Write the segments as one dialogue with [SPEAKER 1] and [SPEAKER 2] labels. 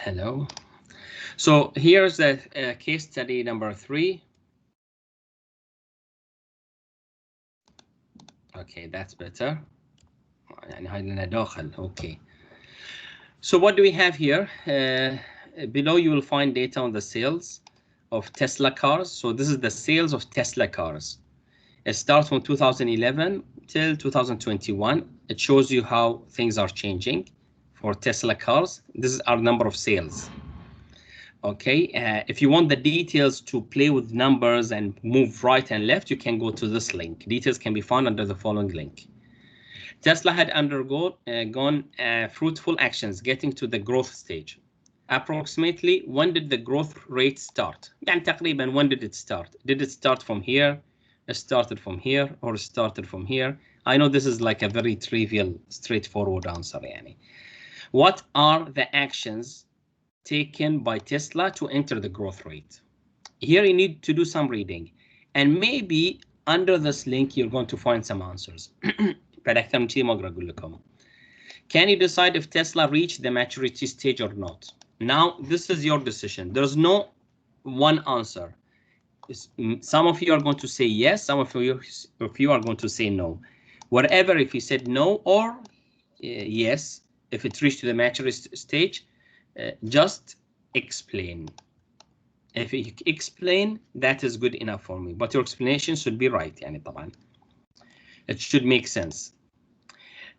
[SPEAKER 1] Hello. So here's the case study number 3. Okay, that's better. Okay. So what do we have here? Below you will find data on the sales of Tesla cars. So this is the sales of Tesla cars. It starts from 2011 till 2021. It shows you how things are changing for Tesla cars. This is our number of sales. Okay, if you want the details to play with numbers and move right and left, you can go to this link. Details can be found under the following link. Tesla had gone fruitful actions getting to the growth stage. Approximately, when did the growth rate start? يعني تقريبا, when did it start? Did it start from here? It started from here, or it started from here? I know this is like a very trivial, straightforward answer. يعني. What are the actions taken by Tesla to enter the growth rate? Here you need to do some reading, and maybe under this link you're going to find some answers. Can you decide if Tesla reached the maturity stage or not? Now, this is your decision. There's no one answer. Some of you are going to say yes, some of you are going to say no. Whatever, if you said no or yes, if it reached the maturity stage, just explain. If you explain, that is good enough for me. But your explanation should be right. يعني طبعا. It should make sense.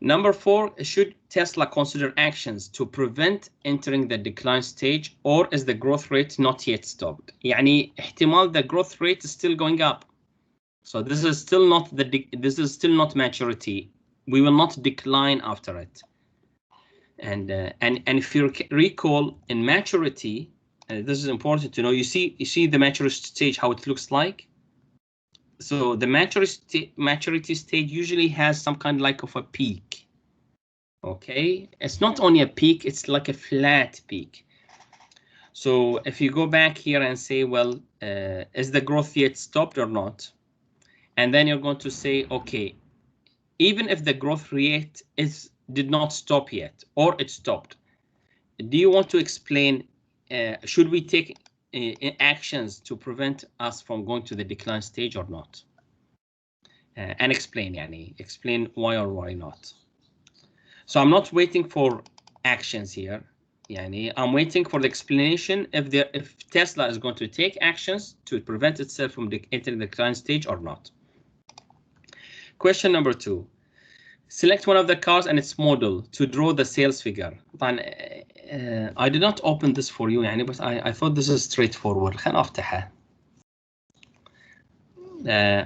[SPEAKER 1] Number 4, should Tesla consider actions to prevent entering the decline stage, or is the growth rate not yet stopped? يعني احتمال the growth rate is still going up. So this is still not maturity. We will not decline after it. And if you recall, in maturity, this is important to know. You see the maturity stage, how it looks like. So the maturity stage usually has some kind like of a peak. Okay, it's not only a peak, it's like a flat peak. So if you go back here and say, well, is the growth yet stopped or not? And then you're going to say, okay, even if the growth rate did not stop yet, or it stopped, do you want to explain, should we take actions to prevent us from going to the decline stage or not? And explain, يعني, explain why or why not. So I'm not waiting for actions here. يعني, I'm waiting for the explanation if Tesla is going to take actions to prevent itself from entering the decline stage or not. Question number 2. Select one of the cars and its model to draw the sales figure. I did not open this for you, يعني, but I thought this is straightforward. خلينا أفتحها.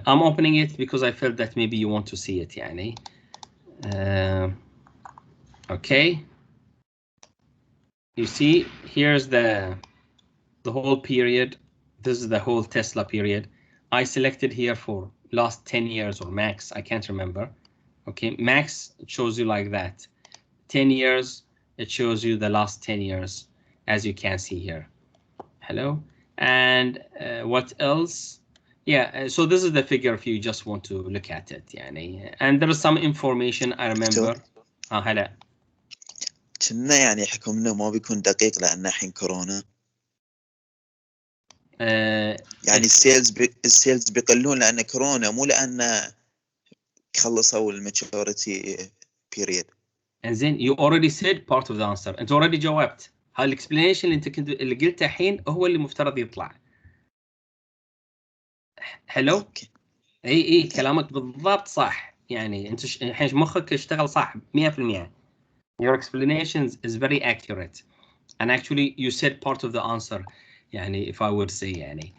[SPEAKER 1] I'm opening it because I felt that maybe you want to see it. يعني. Okay. You see, here's the whole period. This is the whole Tesla period. I selected here for last 10 years or max. I can't remember. Okay, max, it shows you like that. 10 years, it shows you the last 10 years, as you can see here. Hello. And what else? Yeah, so this is the figure if you just want to look at it. يعني. And there is some information I remember. هلا.
[SPEAKER 2] كنا يعني حكمنا ما بيكون دقيق لأن الحين كورونا. يعني السيلز بيقلون لأن كورونا مو لأن خلصوا الماتشوريتي بيريد.
[SPEAKER 1] And then you already said part of the answer. أنت already جاوبت. هالاكسبلانيشن اللي قلته الحين هو اللي مفترض يطلع. حلو؟ اي كلامك بالضبط صح. يعني انت الحين مخك اشتغل صح 100%. Your explanations is very accurate. And actually you said part of the answer. يعني if I would say يعني.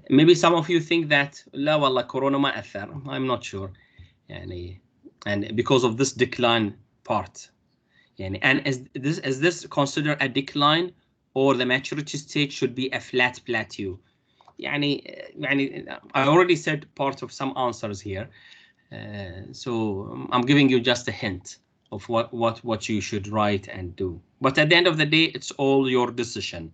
[SPEAKER 1] Maybe some of you think that لا والله كورونا ما أثر. I'm not sure. يعني and because of this decline part. يعني and is this considered a decline, or the maturity stage should be a flat plateau? يعني I already said part of some answers here, so I'm giving you just a hint of what you should write and do. But at the end of the day, it's all your decision.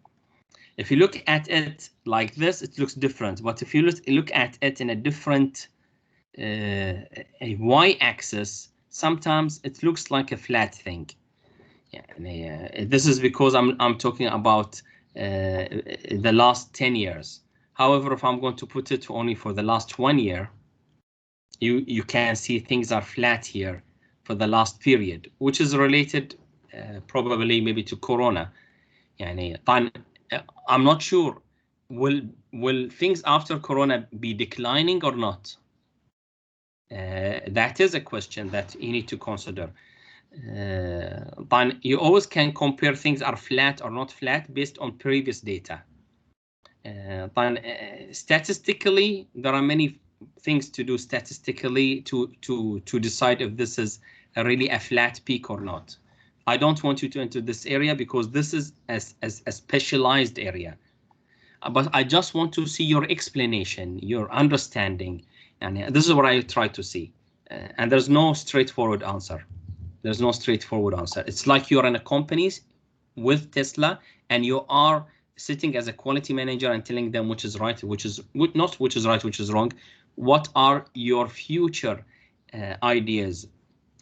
[SPEAKER 1] If you look at it like this, it looks different. But if you look at it in a different a y-axis, sometimes it looks like a flat thing. This is because I'm talking about the last 10 years. However, if I'm going to put it only for the last 1 year, you can see things are flat here for the last period, which is related probably maybe to Corona. I'm not sure, will things after Corona be declining or not? That is a question that you need to consider. You always can compare things are flat or not flat based on previous data. Statistically, there are many things to do statistically to decide if this is really a flat peak or not. I don't want you to enter this area because this is a specialized area. But I just want to see your explanation, your understanding, and this is what I try to see. And there's no straightforward answer. There's no straightforward answer. It's like you're in a company with Tesla and you are sitting as a quality manager and telling them which is right, which is not, which is right, which is wrong. What are your future ideas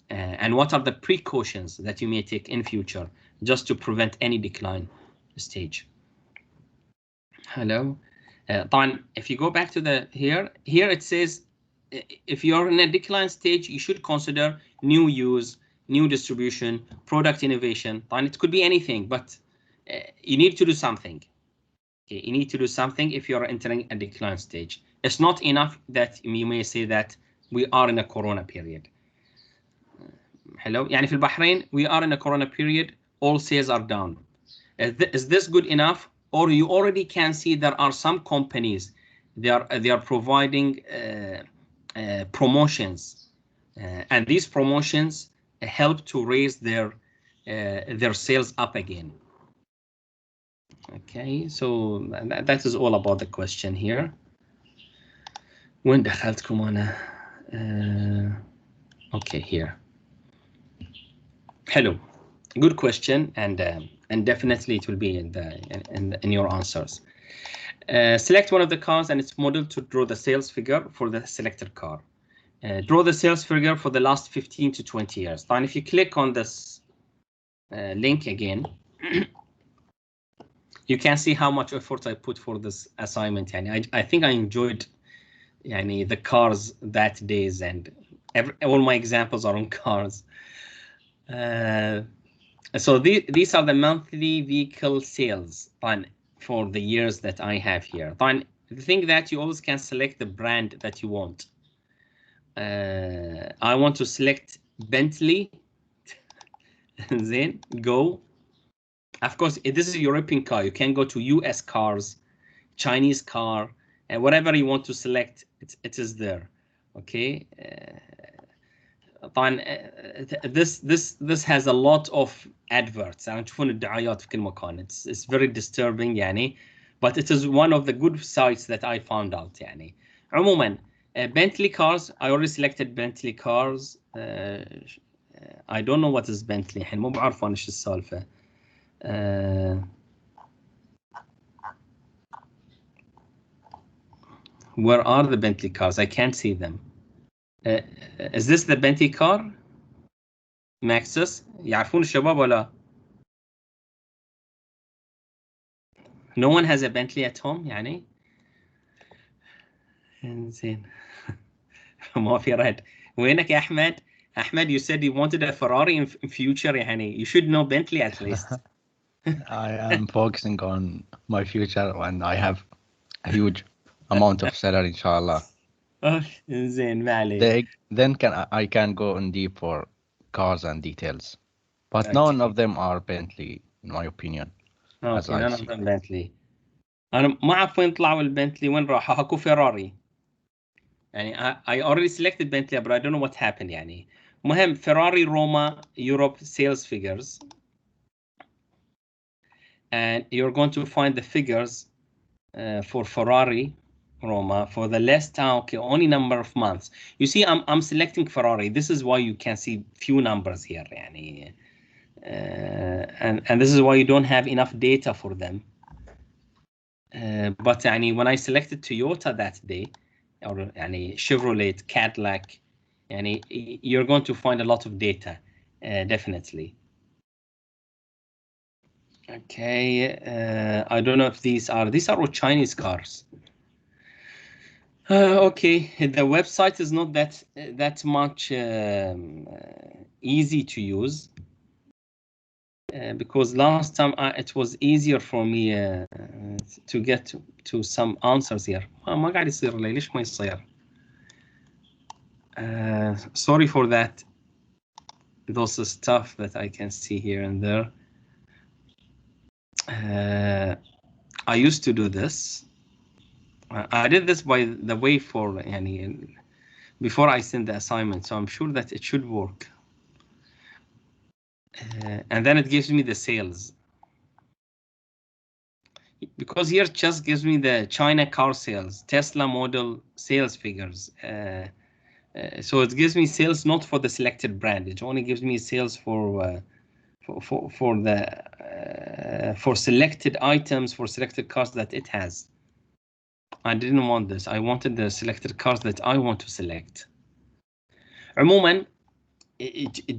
[SPEAKER 1] and what are the precautions that you may take in future just to prevent any decline stage? Hello. If you go back to the here it says if you're in a decline stage, you should consider new use, new distribution, product innovation. It could be anything, but you need to do something. Okay, you need to do something if you're entering a decline stage. It's not enough that you may say that we are in a Corona period. Hello. يعني في البحرين we are in a Corona period. All sales are down. Is this good enough? Or you already can see there are some companies they are providing promotions, and these promotions help to raise their sales up again. Okay, so that is all about the question here. وين دخلتكم أنا؟ Okay, here. Hello, good question, and definitely it will be in your answers. Select one of the cars and its model to draw the sales figure for the selected car. Draw the sales figure for the last 15 to 20 years. And if you click on this link again, you can see how much effort I put for this assignment. And I think I enjoyed the cars that days, and all my examples are on cars. So these are the monthly vehicle sales for the years that I have here. The thing that you always can select the brand that you want. I want to select Bentley. Then go. Of course, this is a European car. You can go to US cars, Chinese car, and whatever you want to select, it is there. Okay. This has a lot of adverts. It's very disturbing but it is one of the good sites that I found out عموما Bentley cars. I already selected Bentley cars. I don't know what is Bentley الحين مو بعرف انا شو السالفه. Where are the Bentley cars? I can't see them. Is this the Bentley car? Maxus? يعرفون الشباب ولا؟ No one has a Bentley at home زين. ما في رد. وينك يا أحمد؟ Ahmed, you said you wanted a Ferrari in future. You should know Bentley at least.
[SPEAKER 3] I am focusing on my future when I have a huge amount of salary, inshallah.
[SPEAKER 1] زين ما عليك.
[SPEAKER 3] Then I can go in deep for cars and details, but
[SPEAKER 1] okay.
[SPEAKER 3] None of them are Bentley, in my opinion.
[SPEAKER 1] Okay, none of them Bentley. أنا ما أعرف وين طلعوا البنتلي وين راحوا هاكو فيراري. I already selected Bentley, but I don't know what happened مهم Ferrari Roma Europe sales figures, and you're going to find the figures for Ferrari Roma for the last only number of months. You see, I'm selecting Ferrari. This is why you can see few numbers here and this is why you don't have enough data for them. But when I selected Toyota that day, or Chevrolet, Cadillac, you're going to find a lot of data, definitely. Okay, I don't know if these are all Chinese cars. Okay, the website is not that much easy to use because last time it was easier for me to get to some answers here. ما قاعد يصير لي ليش ما يصير؟ Sorry for that. Those stuff that I can see here and there. I used to do this. I did this by the way for يعني before I send the assignment, so I'm sure that it should work. And then it gives me the sales. Because here it just gives me the China car sales, Tesla model sales figures. So it gives me sales not for the selected brand. It only gives me sales for selected items, for selected cars that it has. I didn't want this. I wanted the selected cars that I want to select. عموما,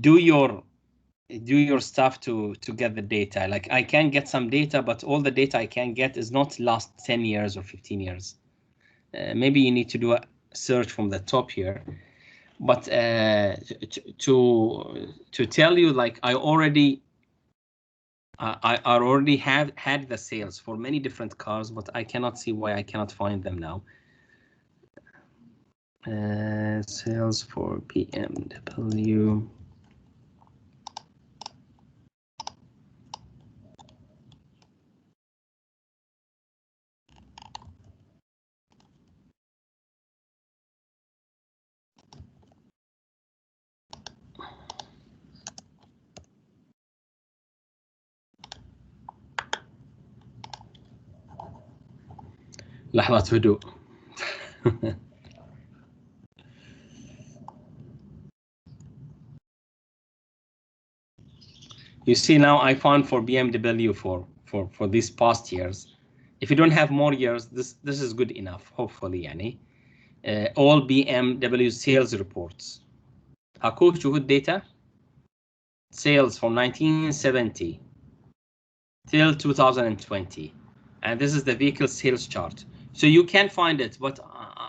[SPEAKER 1] do your stuff to get the data. Like I can get some data, but all the data I can get is not last 10 years or 15 years. Maybe you need to do a search from the top here. But to tell you, like I already have had the sales for many different cars, but I cannot see why I cannot find them now. Sales for BMW. لحظة هدوء. You see now I found for BMW for these past years. If you don't have more years, this is good enough. Hopefully, يعني. All BMW sales reports. أكو شهود data. Sales from 1970 till 2020, and this is the vehicle sales chart. So you can find it, but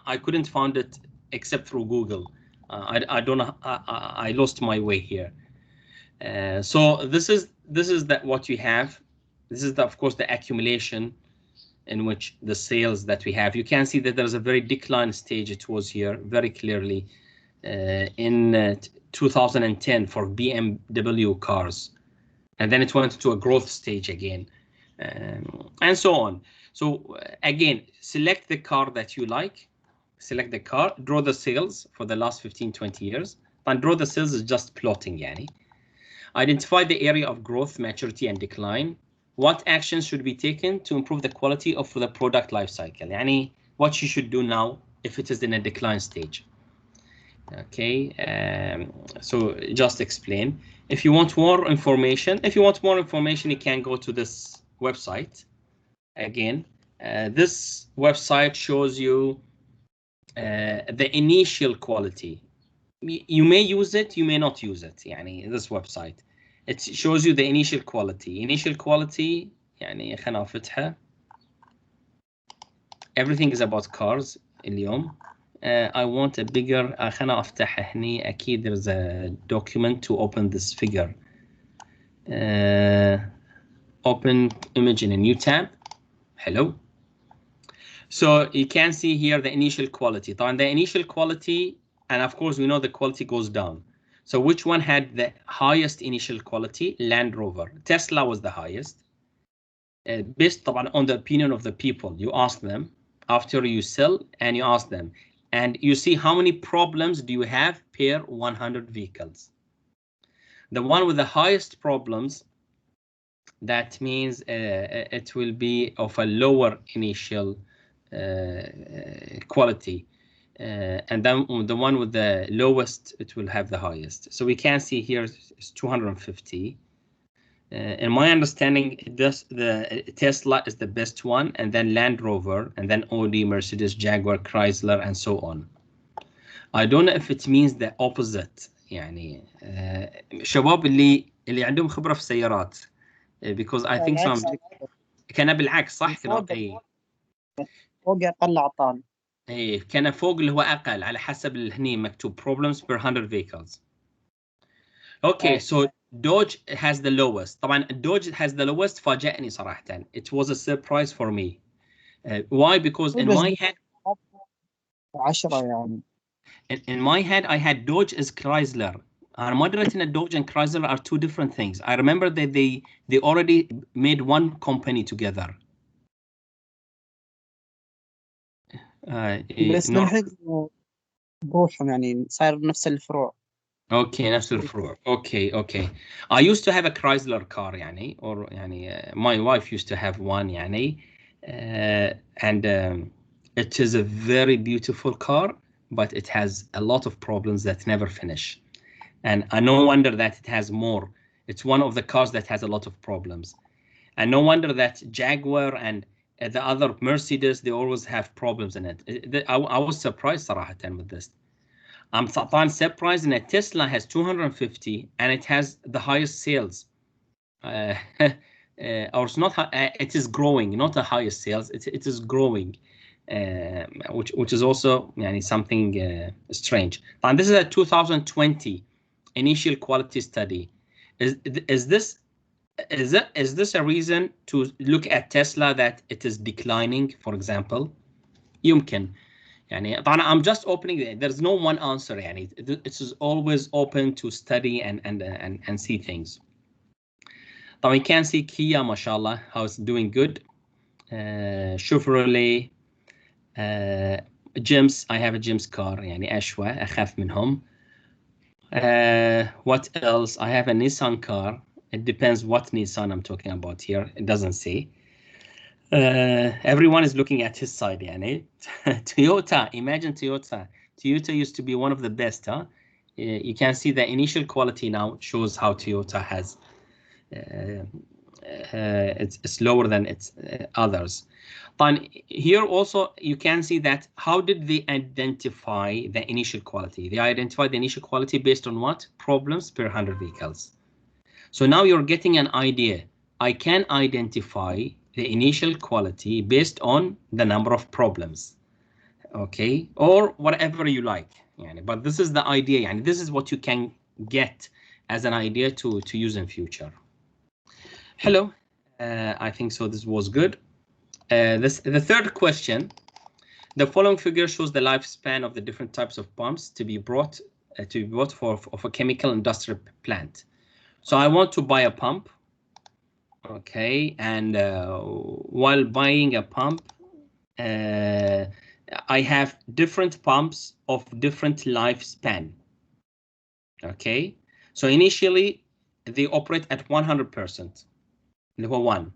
[SPEAKER 1] I couldn't find it except through Google. I don't know. I lost my way here. So this is what you have. This is of course the accumulation in which the sales that we have. You can see that there's a very decline stage. It was here very clearly in 2010 for BMW cars, and then it went to a growth stage again, and so on. So again, select the car that you like, select the car, draw the sales for the last 15-20 years, and draw the sales is just plotting يعني. Identify the area of growth, maturity, and decline. What actions should be taken to improve the quality of the product life cycle? يعني what you should do now if it is in a decline stage. Okay, so just explain. If you want more information, you can go to this website. Again, this website shows you the initial quality. You may use it, you may not use it. يعني this website, it shows you the initial quality. Initial quality يعني خلنا أفتحها. Everything is about cars اليوم. I want a bigger. خلنا أفتح هني. أكيد there's a document to open this figure. Open image in a new tab. Hello. So you can see here the initial quality. طبعا the initial quality, and of course we know the quality goes down. So which one had the highest initial quality? Land Rover. Tesla was the highest. Based طبعا on the opinion of the people. You ask them after you sell, and you ask them. And you see how many problems do you have per 100 vehicles. The one with the highest problems, that means it will be of a lower initial quality. And then the one with the lowest, it will have the highest. So we can see here it's 250. In my understanding, the Tesla is the best one, and then Land Rover, and then Audi, Mercedes, Jaguar, Chrysler, and so on. I don't know if it means the opposite. يعني شباب اللي عندهم خبرة في السيارات because I think some كان بالعكس صح كده
[SPEAKER 4] فوق أقل أعطال.
[SPEAKER 1] ايه كان فوق اللي هو اقل على حسب اللي هني مكتوب problems per 100 vehicles. Okay, so Dodge has the lowest. طبعا Dodge has the lowest فاجأني صراحة. It was a surprise for me. Why? Because in my head
[SPEAKER 4] 10 يعني.
[SPEAKER 1] In my head I had Dodge as Chrysler. أنا ما دريت إن Dodge and Chrysler are two different things. I remember that they already made one company together.
[SPEAKER 4] بس بالحين بروحهم يعني صاير نفس الفروع.
[SPEAKER 1] Okay, نفس الفروع. Okay. I used to have a Chrysler car يعني or يعني my wife used to have one يعني and it is a very beautiful car but it has a lot of problems that never finish and no wonder that it has more. It's one of the cars that has a lot of problems and no wonder that Jaguar and the other Mercedes they always have problems in it. I was surprised صراحة with this. I'm surprised that Tesla has 250 and it has the highest sales. Or it's not. It is growing, not the highest sales. It is growing, which is also something strange. And this is a 2020 initial quality study. Is this a reason to look at Tesla that it is declining? For example, يمكن. يعني طبعا I'm just opening it. There's no one answer يعني it is always open to study and see things. طبعا you can see Kia ما شاء الله how it's doing good. Chevrolet, Jims, I have a Jims car يعني أشوى أخاف منهم. What else? I have a Nissan car. It depends what Nissan I'm talking about here. It doesn't say. Everyone is looking at his side يعني. Toyota, imagine Toyota. Toyota used to be one of the best, huh? You can see the initial quality now shows how Toyota has it's lower than its others. But here also you can see that how did they identify the initial quality? They identified the initial quality based on what? Problems per 100 vehicles. So now you're getting an idea. I can identify the initial quality based on the number of problems, okay, or whatever you like. But this is the idea, and this is what you can get as an idea to use in future. Hello, I think so. This was good. The third question. The following figure shows the lifespan of the different types of pumps to be bought for a chemical industrial plant. So I want to buy a pump. Okay, and while buying a pump, I have different pumps of different lifespan. Okay, so initially they operate at 100%, level 1,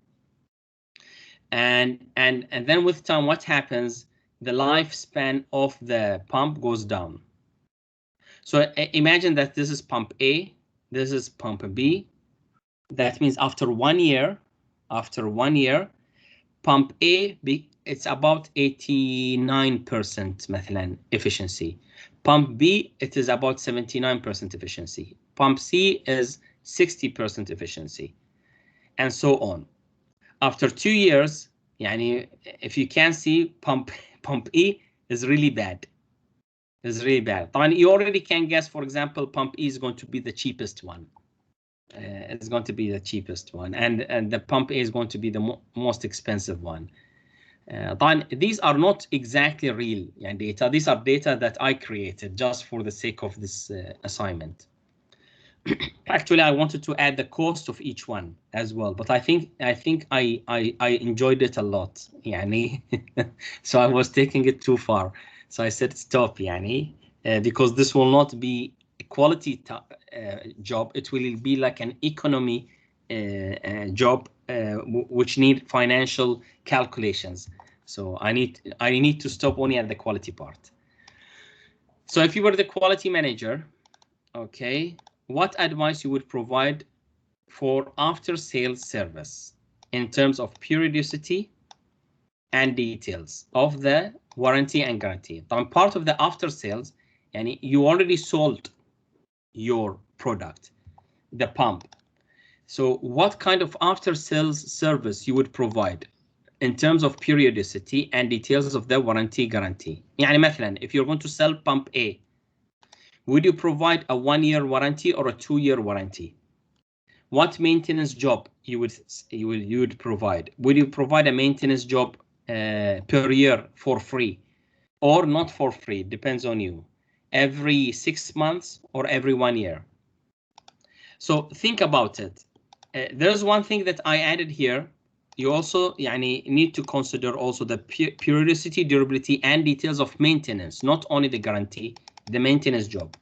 [SPEAKER 1] and then with time, what happens? The lifespan of the pump goes down. So imagine that this is pump A, this is pump B. That means after 1 year, pump A, it's about 89% مثلا efficiency. Pump B, it is about 79% efficiency. Pump C is 60% efficiency, and so on. After 2 years, يعني if you can see, pump E is really bad. طبعا you already can guess, for example, pump E is going to be the cheapest one. It's going to be the cheapest one, and the pump A is going to be the most expensive one. These are not exactly real data. These are data that I created just for the sake of this assignment. Actually, I wanted to add the cost of each one as well, but I think I enjoyed it a lot, so I was taking it too far. So I said stop, because this will not be a quality job. It will be like an economy job, which need financial calculations. So I need to stop only at the quality part. So if you were the quality manager, okay, what advice you would provide for after-sales service in terms of periodicity and details of the warranty and guarantee? Part of the after-sales, and you already sold your product, the pump. So what kind of after sales service you would provide in terms of periodicity and details of the warranty guarantee. يعني مثلا if you're going to sell pump A, would you provide a 1-year warranty or a 2-year warranty? What maintenance job you would provide? Would you provide a maintenance job per year for free or not for free? Depends on you. Every 6 months or every 1 year. So think about it. There's one thing that I added here. You also need to consider also the periodicity, durability, and details of maintenance, not only the guarantee, the maintenance job,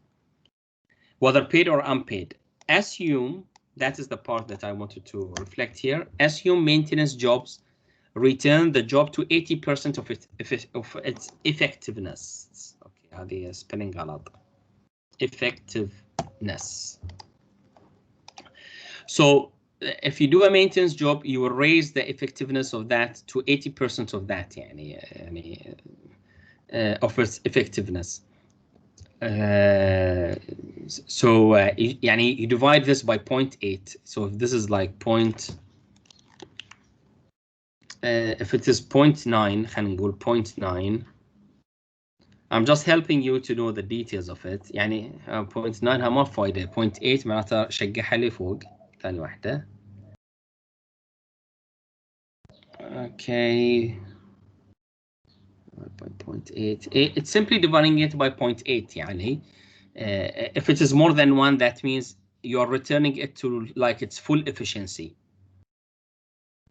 [SPEAKER 1] whether paid or unpaid. Assume, that is the part that I wanted to reflect here, assume maintenance jobs return the job to 80% of its effectiveness. Okay, هذه spelling غلط. Effectiveness. So if you do a maintenance job, you will raise the effectiveness of that to 80% of that, of its effectiveness. So you divide this by 0.8. So if this is like if it is 0.9, خلينا نقول 0.9. I'm just helping you to know the details of it. 0.9 ما فايدة. 0.8 معناتها شقحها لي فوق. ثاني واحدة. Okay. 0.8. It's simply dividing it by 0.8. If it is more than 1, that means you're returning it to like its full efficiency.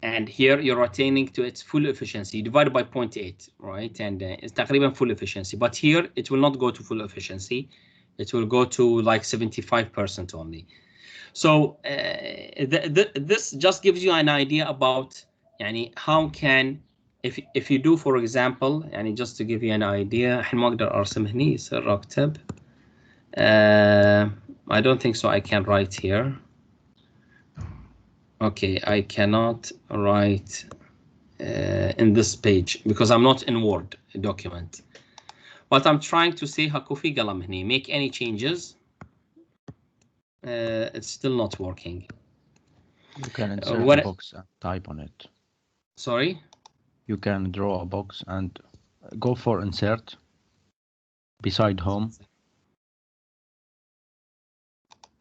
[SPEAKER 1] And here you're retaining to its full efficiency divided by 0.8, right? And it's تقريبا full efficiency. But here it will not go to full efficiency. It will go to like 75% only. So this just gives you an idea about how can, if you do, for example, just to give you an idea, الحين ما اقدر ارسم هني يصير اكتب. I don't think so I can write here. Okay, I cannot write in this page because I'm not in Word document. What I'm trying to say, Hakufi Galam hni, make any changes. It's still not working.
[SPEAKER 3] You can insert a box and type on it.
[SPEAKER 1] Sorry?
[SPEAKER 3] You can draw a box and go for insert beside home.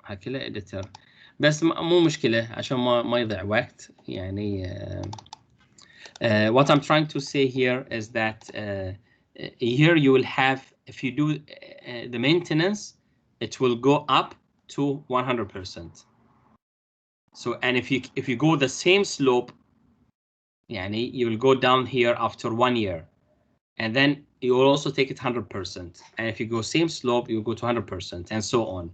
[SPEAKER 1] هكذا editor. بس مو مشكلة عشان ما يضيع وقت. What I'm trying to say here is that here you will have, if you do the maintenance, it will go up to 100%. So, and if you go the same slope, you will go down here after 1 year, and then you will also take it 100%. And if you go same slope, you will go to 100%, and so on.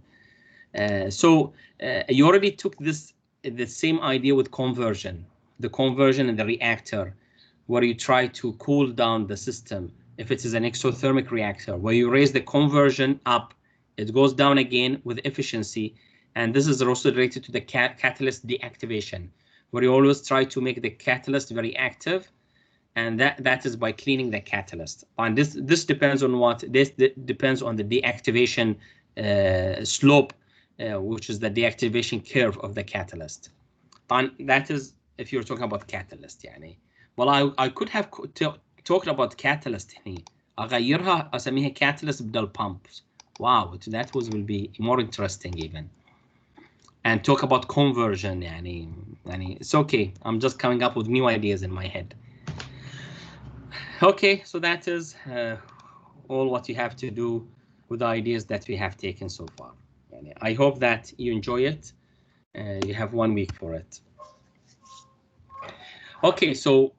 [SPEAKER 1] You already took the same idea with conversion, the conversion in the reactor, where you try to cool down the system. If it is an exothermic reactor, where you raise the conversion up, it goes down again with efficiency. And this is also related to the catalyst deactivation, where you always try to make the catalyst very active, and that is by cleaning the catalyst. And this depends on what? This depends on the deactivation slope, which is the deactivation curve of the catalyst. And that is if you're talking about catalyst. Well, I could have talked about catalyst هني. أغيرها أسميها catalyst بدل pumps. Wow, that will be more interesting even. And talk about conversion. It's okay. I'm just coming up with new ideas in my head. Okay, so that is all what you have to do with the ideas that we have taken so far. I hope that you enjoy it. You have 1 week for it. Okay, so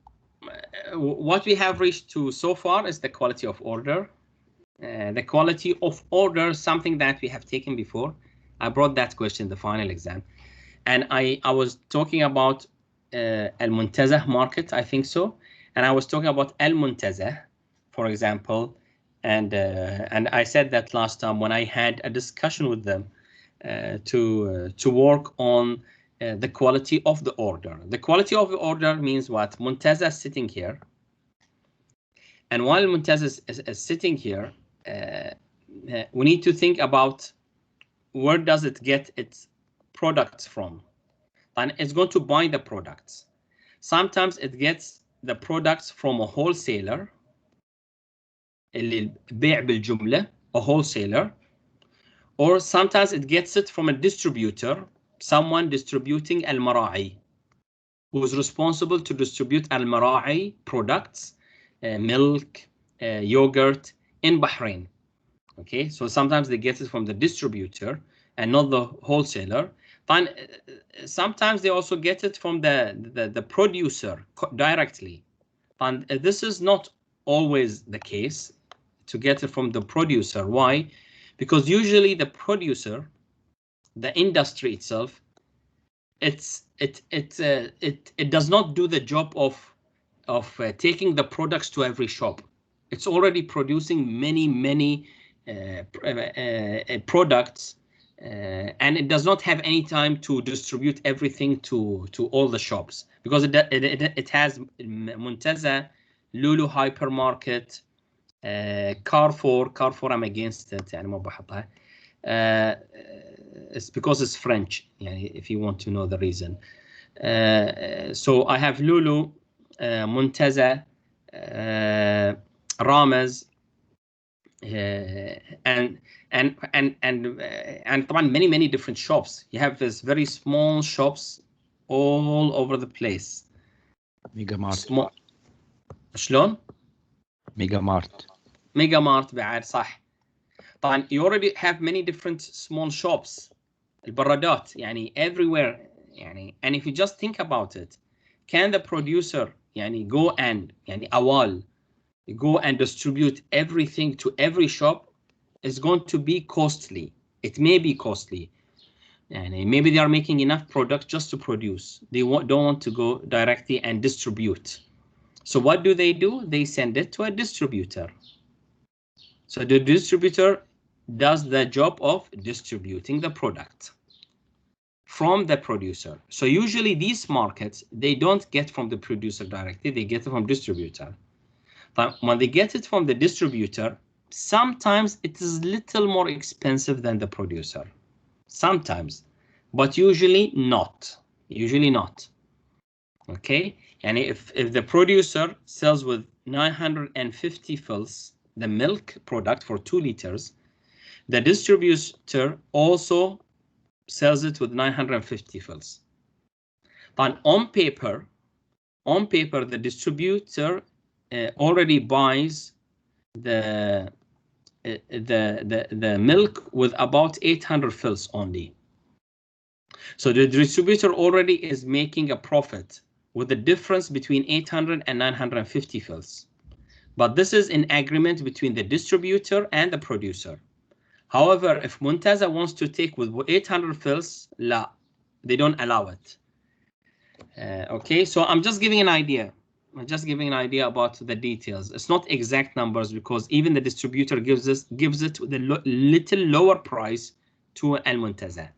[SPEAKER 1] what we have reached to so far is the quality of order. The quality of order, something that we have taken before. I brought that question in the final exam, and I was talking about al-muntazah market, I think so, and I was talking about al-muntazah, for example, and I said that last time when I had a discussion with them to work on the quality of the order. The quality of the order means what? Muntazah is sitting here, and while Muntazah is sitting here, we need to think about where does it get its products from. and it's going to buy the products. Sometimes it gets the products from a wholesaler, اللي بيع بالجملة, a wholesaler, or sometimes it gets it from a distributor, someone distributing المراعي, who is responsible to distribute المراعي products, milk, yogurt in Bahrain. Okay, so sometimes they get it from the distributor and not the wholesaler. Fine. Sometimes they also get it from the producer directly. And this is not always the case to get it from the producer. Why? Because usually the producer, the industry itself, it does not do the job of taking the products to every shop. It's already producing many products, and it does not have any time to distribute everything to all the shops, because it has Muntaza, Lulu hypermarket, Carrefour. I'm against it, يعني ما بحطها. It's because it's French, يعني, if you want to know the reason. So I have Lulu, Muntaza, Ramaz, and طبعا many different shops. You have this very small shops all over the place.
[SPEAKER 3] ميجا مارت.
[SPEAKER 1] Small. شلون؟
[SPEAKER 3] ميجا مارت.
[SPEAKER 1] ميجا مارت بعد صح. طبعا you already have many different small shops. البرادات يعني everywhere يعني, and if you just think about it, can the producer يعني go and يعني أوال go and distribute everything to every shop? Is going to be costly. It may be costly, and maybe they are making enough product just to produce. They don't want to go directly and distribute. So what do? They send it to a distributor. So the distributor does the job of distributing the product from the producer. So usually these markets, they don't get from the producer directly, they get it from distributor. But when they get it from the distributor, sometimes it is a little more expensive than the producer. Sometimes, but usually not. Usually not. Okay, and if the producer sells with 950 fills the milk product for 2 liters, the distributor also sells it with 950 fills. But on paper, the distributor already buys the milk with about 800 fills only. So the distributor already is making a profit with the difference between 800 and 950 fills. But this is in agreement between the distributor and the producer. However, if Muntaza wants to take with 800 fills, لا, they don't allow it. Okay, so I'm just giving an idea. I'm just giving an idea about the details. It's not exact numbers, because even the distributor gives it the little lower price to Al Muntaza,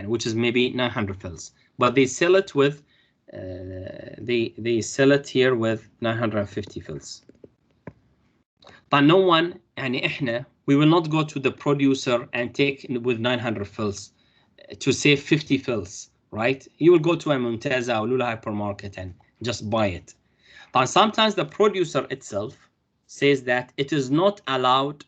[SPEAKER 1] which is maybe 900 fills, but they sell it with they sell it here with 950 fills. But no one, we will not go to the producer and take with 900 fills to save 50 fills, right? You will go to a Muntaza or Lula hypermarket and just buy it. But sometimes the producer itself says that it is not allowed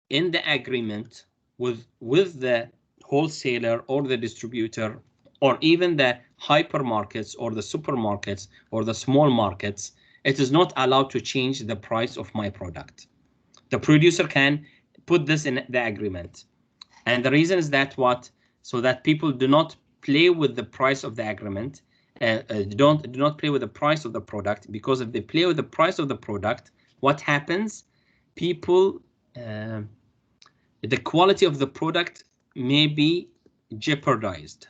[SPEAKER 1] in the agreement with the wholesaler or the distributor, or even the hypermarkets or the supermarkets or the small markets. It is not allowed to change the price of my product. The producer can put this in the agreement. And the reason is that so that people do not play with the price of the agreement. Do not play with the price of the product, because if they play with the price of the product, what happens? People, the quality of the product may be jeopardized.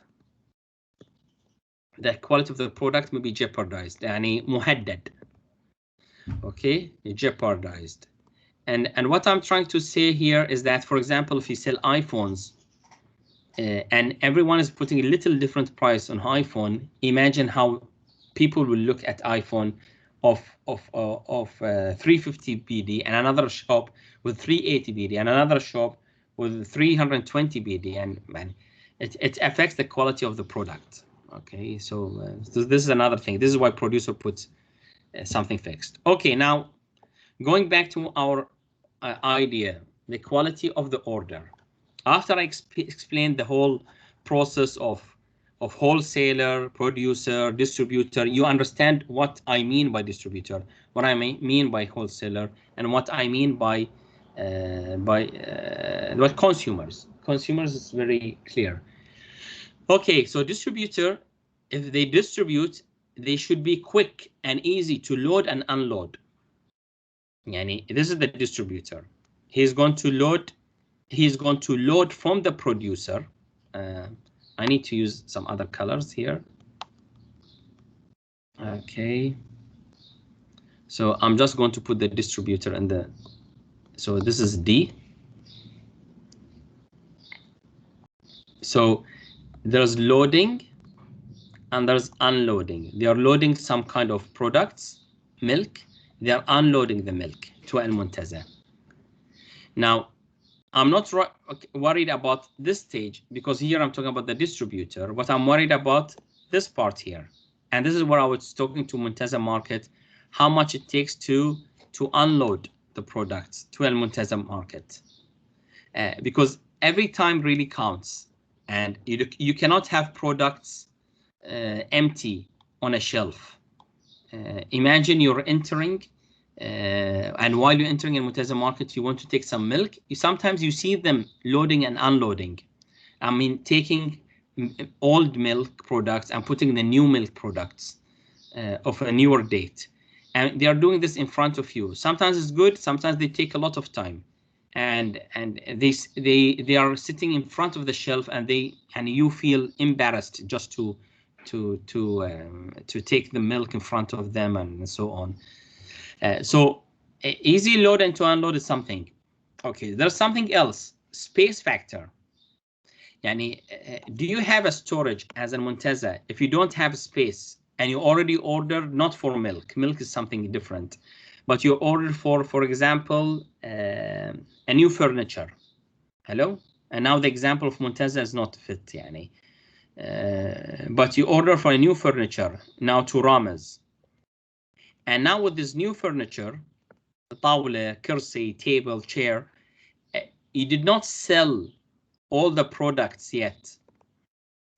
[SPEAKER 1] The quality of the product may be jeopardized. يعني مهدد. Okay, jeopardized. And what I'm trying to say here is that, for example, if you sell iPhones, and everyone is putting a little different price on iPhone, imagine how people will look at iPhone of 350 BD and another shop with 380 BD and another shop with 320 BD, and man, it affects the quality of the product. Okay, so this is another thing. This is why producer puts something fixed. Okay, now going back to our idea, the quality of the order. After I explained the whole process of wholesaler, producer, distributor, you understand what I mean by distributor, what I mean by wholesaler, and what I mean by what consumers. Consumers is very clear. Okay, so distributor, if they distribute, they should be quick and easy to load and unload. Yani, this is the distributor. He's going to load from the producer. I need to use some other colors here. Okay. So I'm just going to put the distributor in the, so this is D. So there's loading and there's unloading. They are loading some kind of products, milk. They are unloading the milk to Al-Muntaza. Now, I'm not worried about this stage because here I'm talking about the distributor, but I'm worried about this part here. And this is where I was talking to Muntaza market, how much it takes to unload the products to Al-Muntaza market. Because every time really counts, and you cannot have products empty on a shelf. Imagine you're entering and while you're entering in Muntaza market, you want to take some milk. Sometimes you see them loading and unloading. I mean, taking old milk products and putting the new milk products of a newer date. And they are doing this in front of you. Sometimes it's good, sometimes they take a lot of time. And they are sitting in front of the shelf and you feel embarrassed just to take the milk in front of them and so on. So easy load and to unload is something. Okay, there's something else, space factor. Yani, do you have a storage as a Muntaza? If you don't have space and you already ordered not for milk is something different, but you ordered for example, a new furniture. Hello? And now the example of Muntaza is not fit, yani. But you order for a new furniture now to Ramaz. And now with this new furniture, طاولة, كرسي, table, chair, you did not sell all the products yet.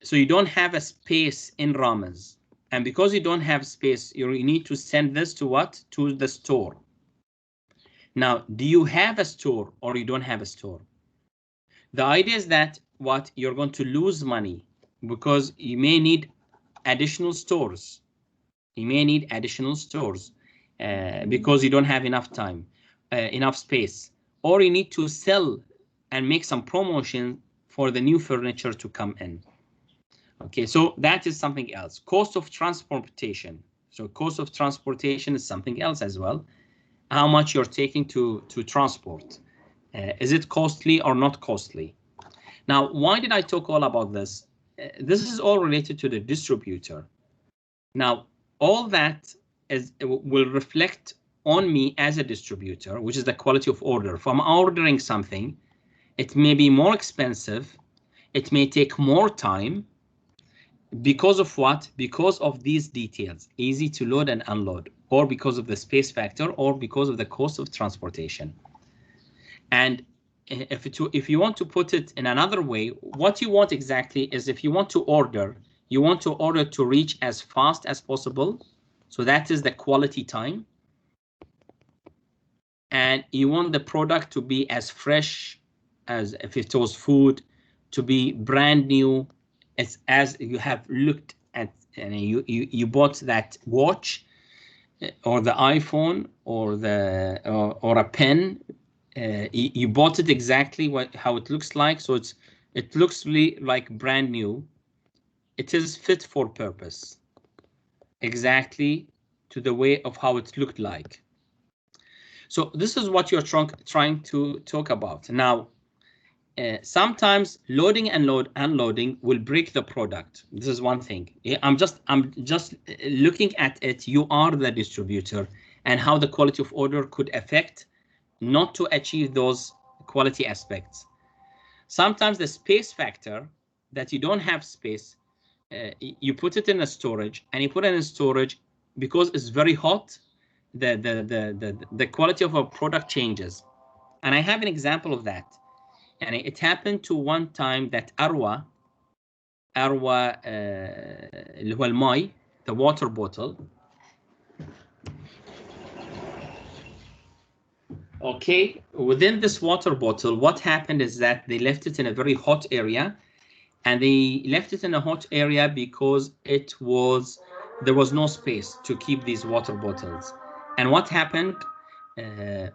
[SPEAKER 1] So you don't have a space in Ramaz. And because you don't have space, you need to send this to what? To the store. Now, do you have a store or you don't have a store? The idea is that what you're going to lose money because you may need additional stores. You may need additional stores because you don't have enough time, enough space, or you need to sell and make some promotion for the new furniture to come in. Okay, so that is something else. Cost of transportation. So cost of transportation is something else as well. How much you're taking to transport. Is it costly or not costly? Now, why did I talk all about this? This is all related to the distributor. Now, all that will reflect on me as a distributor, which is the quality of order. If I'm ordering something, it may be more expensive. It may take more time. Because of what? Because of these details, easy to load and unload, or because of the space factor, or because of the cost of transportation. And if you want to put it in another way, what you want exactly is if you want to order, to reach as fast as possible. So that is the quality time. And you want the product to be as fresh as if it was food, to be brand new as you have looked at, and you bought that watch or the iPhone or a pen. You bought it exactly how it looks like, so it looks really like brand new. It is fit for purpose, exactly to the way of how it looked like. So this is what you're trying to talk about. Now, sometimes loading and unloading will break the product. This is one thing. I'm just looking at it. You are the distributor, and how the quality of order could affect not to achieve those quality aspects. Sometimes the space factor, that you don't have space, you put it in a storage, and you put it in storage because it's very hot. The quality of a product changes, and I have an example of that. And it happened to one time that Arwa اللي هو الماء, the water bottle. Okay, within this water bottle, what happened is that they left it in a very hot area, and they left it in a hot area because there was no space to keep these water bottles. And what happened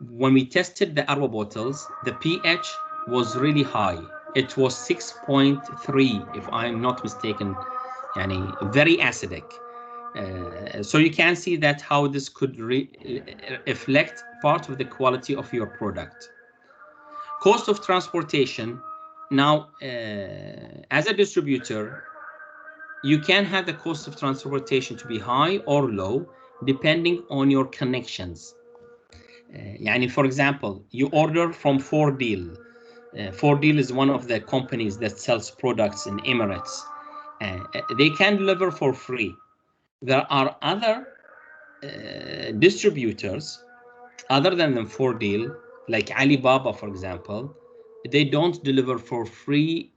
[SPEAKER 1] when we tested the Arwa bottles, the pH was really high. It was 6.3, if I'm not mistaken, yani very acidic. So you can see that how this could reflect part of the quality of your product. Cost of transportation. Now, as a distributor, you can have the cost of transportation to be high or low, depending on your connections. Yani, for example, you order from 4Deal. 4Deal is one of the companies that sells products in Emirates. They can deliver for free. There are other distributors other than the 4Deal, like Alibaba, for example. They don't deliver for free,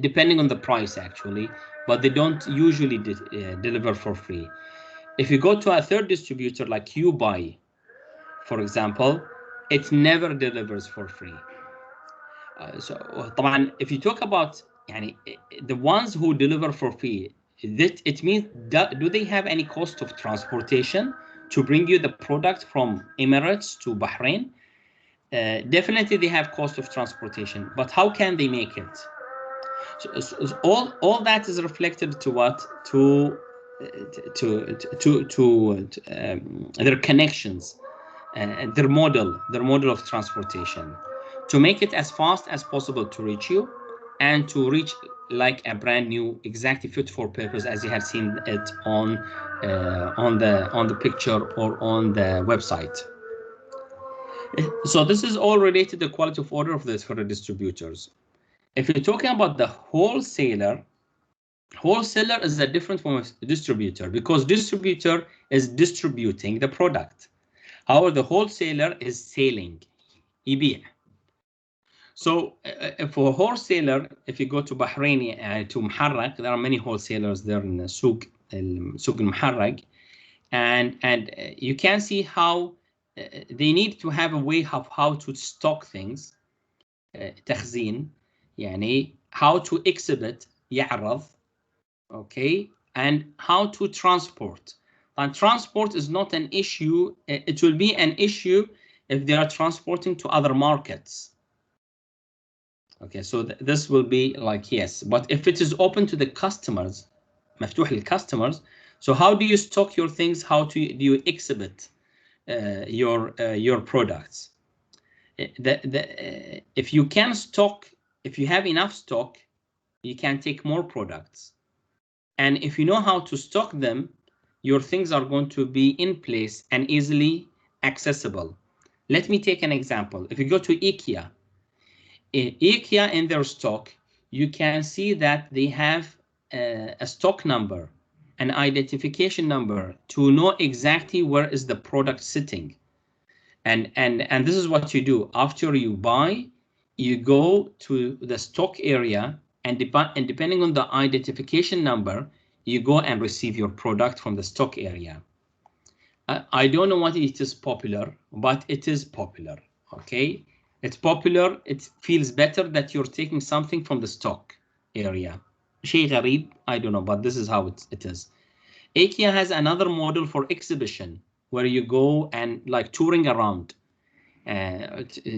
[SPEAKER 1] depending on the price actually, but they don't usually deliver for free. If you go to a third distributor like you buy, for example, it never delivers for free. So طبعا if you talk about يعني, the ones who deliver for free, that it means do they have any cost of transportation to bring you the product from Emirates to Bahrain? Definitely they have cost of transportation, but how can they make it? So all that is reflected to what? To their connections, their model of transportation, to make it as fast as possible to reach you, and to reach like a brand new, exactly fit for purpose, as you have seen it on the picture or on the website. So this is all related to the quality of order of this for the distributors. If you're talking about the wholesaler is a different from a distributor, because distributor is distributing the product. However, the wholesaler is selling, يبيع. So for wholesaler, if you go to Bahrain, to Muharraq, there are many wholesalers there in the Souk al-Muharraq, and you can see how they need to have a way of how to stock things, تخزين, يعني how to exhibit, يعرض, okay, and how to transport. And transport is not an issue. It will be an issue if they are transporting to other markets. Okay, so this will be like, yes, but if it is open to the customers, مفتوح للcustomers, so how do you stock your things? How do you exhibit your products? If you can stock, if you have enough stock, you can take more products. And if you know how to stock them, your things are going to be in place and easily accessible. Let me take an example. If you go to IKEA, in their stock, you can see that they have a stock number, an identification number to know exactly where is the product sitting. And this is what you do. After you buy, you go to the stock area, and depending on the identification number, you go and receive your product from the stock area. I don't know what it is popular, but it is popular, okay? It's popular. It feels better that you're taking something from the stock area. شيء غريب, I don't know, but this is how it is. IKEA has another model for exhibition where you go and like touring around.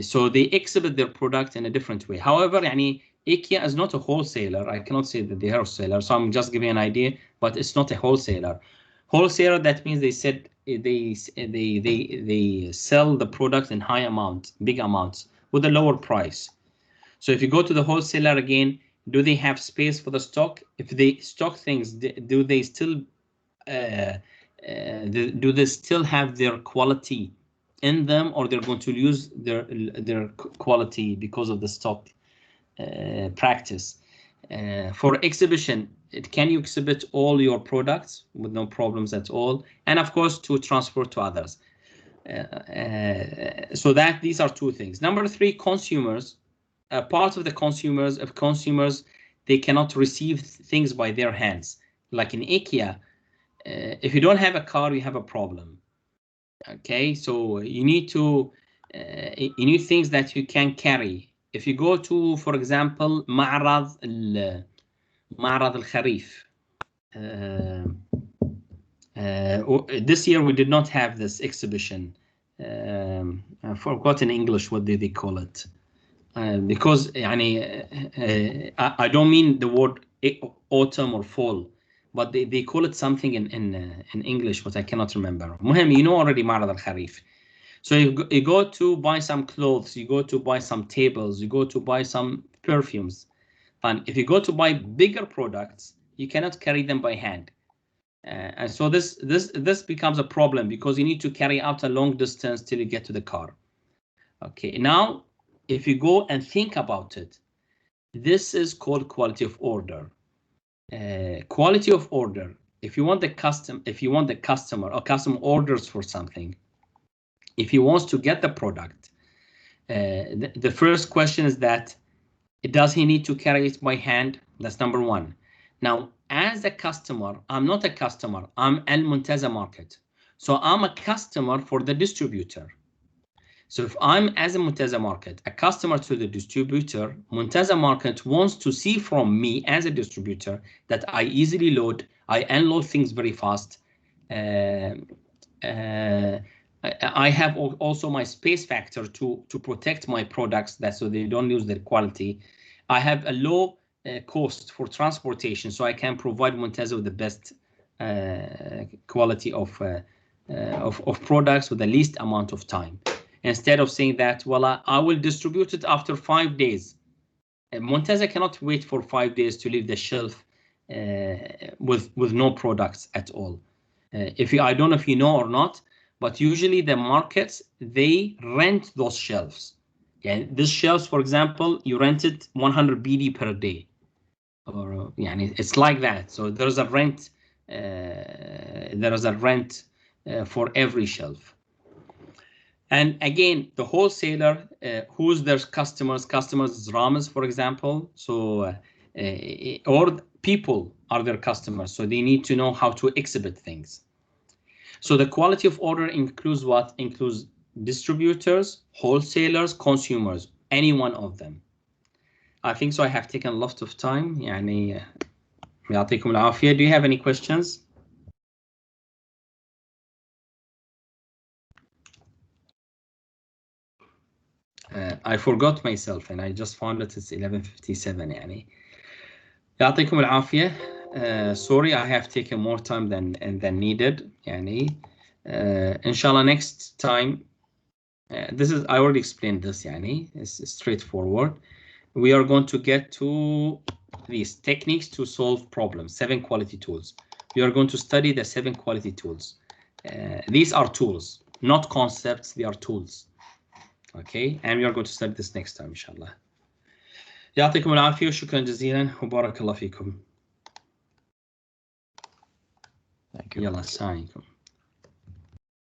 [SPEAKER 1] So they exhibit their product in a different way. However, يعني, IKEA is not a wholesaler. I cannot say that they are a wholesaler, so I'm just giving an idea, but it's not a wholesaler. Wholesaler, that means they said they sell the product in high amount, big amounts, with a lower price. So if you go to the wholesaler again, do they have space for the stock? If they stock things, do they still have their quality in them, or they're going to lose their quality because of the stock practice? For exhibition, can you exhibit all your products with no problems at all? And of course, to transport to others. So that these are two things. Number three, consumers. Part of the consumers, they cannot receive things by their hands. Like in IKEA, if you don't have a car, you have a problem. Okay, so you need things that you can carry. If you go to, for example, معرض الخريف. This year we did not have this exhibition. I forgot in English what they call it. Because I don't mean the word autumn or fall, but they call it something in English, but I cannot remember. المهم, you know already معرض الخريف. So you go to buy some clothes, you go to buy some tables, you go to buy some perfumes. And if you go to buy bigger products, you cannot carry them by hand. And so this becomes a problem because you need to carry out a long distance till you get to the car. Okay, now if you go and think about it, this is called quality of order. Quality of order. If you want the customer or customer orders for something, if he wants to get the product, the first question is that does he need to carry it by hand? That's number one. Now, as a customer, I'm not a customer. I'm al-Muntaza market. So I'm a customer for the distributor. So if I'm as a Muntaza market, a customer to the distributor, Muntaza market wants to see from me as a distributor that I easily load, I unload things very fast. I have also my space factor to protect my products so they don't lose their quality. I have a low cost for transportation, so I can provide Muntaza with the best quality of products with the least amount of time. Instead of saying that, well, I will distribute it after 5 days. Muntaza cannot wait for 5 days to leave the shelf with no products at all. I don't know if you know or not, but usually the markets, they rent those shelves. Yeah, these shelves, for example, you rent it 100 BD per day, or it's like that. So there's a rent. For every shelf. And again, the wholesaler, who's their customers? Customers is Rames, for example. So or people are their customers, so they need to know how to exhibit things. So the quality of order includes what? Includes distributors, wholesalers, consumers, any one of them. I think so. I have taken a lot of time. يعني يعطيكم العافية. Do you have any questions? I forgot myself and I just found it. It's 11:57 يعني. يعطيكم العافية. Sorry, I have taken more time than needed يعني. Inshallah, next time. I already explained this يعني. It's straightforward. We are going to get to these techniques to solve problems, 7 quality tools. We are going to study the 7 quality tools. These are tools, not concepts. They are tools. Okay, and we are going to study this next time, inshallah. يعطيكم العافية وشكرا جزيلا وبارك الله فيكم.
[SPEAKER 3] Thank you.
[SPEAKER 1] يلا السلام عليكم.